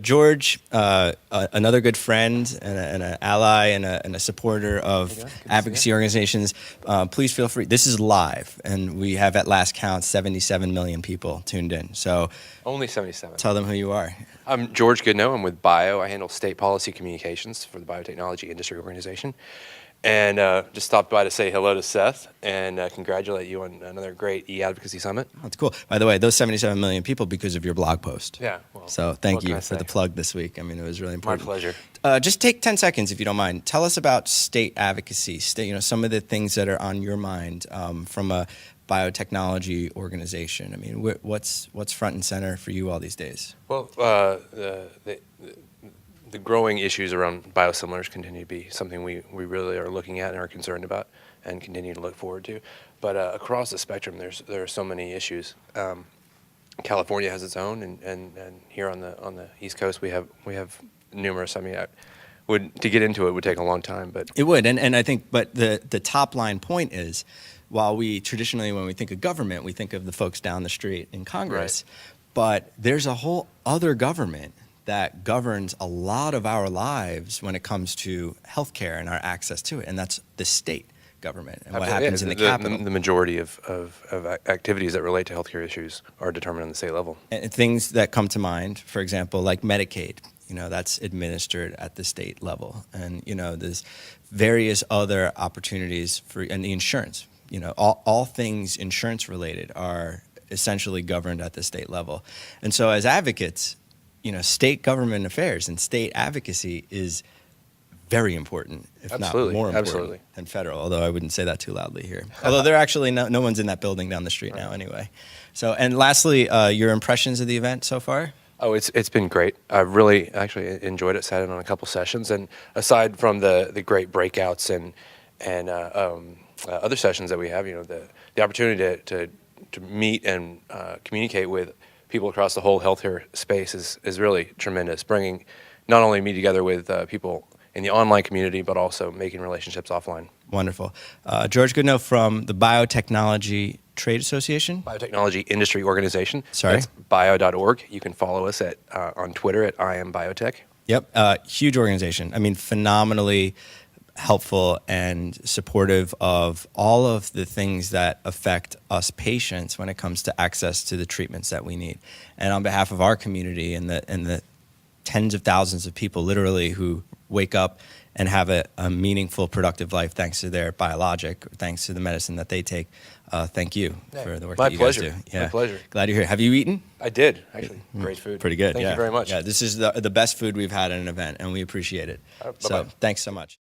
George, another good friend and an ally and a supporter of advocacy organizations, please feel free. This is live, and we have at last count 77 million people tuned in. So only 77. Tell them who you are. I'm George Goodnow. I'm with Bio. I handle state policy communications for the Biotechnology Industry Organization. And just stopped by to say hello to Seth and congratulate you on another great eAdvocacy Summit. That's cool. By the way, those 77 million people because of your blog post. Yeah. Well, so thank you for the plug this week. I mean, it was really important. My pleasure. Just take 10 seconds, if you don't mind. Tell us about state advocacy, some of the things that are on your mind from a biotechnology organization. I mean, what's front and center for you all these days? Well, the growing issues around biosimilars continue to be something we really are looking at and are concerned about and continue to look forward to. But across the spectrum, there are so many issues. California has its own, and here on the East Coast we have numerous. I mean, to get into it would take a long time, but it would. And I think, but the top line point is, while we traditionally, when we think of government, we think of the folks down the street in Congress, right. But there's a whole other government that governs a lot of our lives when it comes to healthcare and our access to it, and that's the state government and what happens in the capital. The majority of activities that relate to healthcare issues are determined on the state level. And things that come to mind, for example, like Medicaid, that's administered at the state level, and there's various other opportunities and the insurance. All things insurance related are essentially governed at the state level, and so as advocates, state government affairs and state advocacy is very important, if not more important than federal, although I wouldn't say that too loudly here. Although there actually no one's in that building down the street now anyway. So, and lastly, your impressions of the event so far? Oh, it's been great. I've really actually enjoyed it, sat in on a couple sessions, and aside from the great breakouts and other sessions that we have, the opportunity to meet and communicate with people across the whole healthcare space is really tremendous, bringing not only me together with people in the online community, but also making relationships offline. Wonderful. George Goodnow from the Biotechnology Trade Association? Biotechnology Industry Organization. Sorry? That's bio.org. You can follow us on Twitter at IamBiotech. Yep, huge organization. I mean, phenomenally helpful and supportive of all of the things that affect us patients when it comes to access to the treatments that we need. And on behalf of our community and the tens of thousands of people literally who wake up and have a meaningful, productive life thanks to their biologic, thanks to the medicine that they take, thank you for the work that you guys do. Yeah. My pleasure. Glad you're here. Have you eaten? I did, actually. Great food. Pretty good. Thank you very much. Yeah, this is the best food we've had at an event, and we appreciate it. So thanks so much.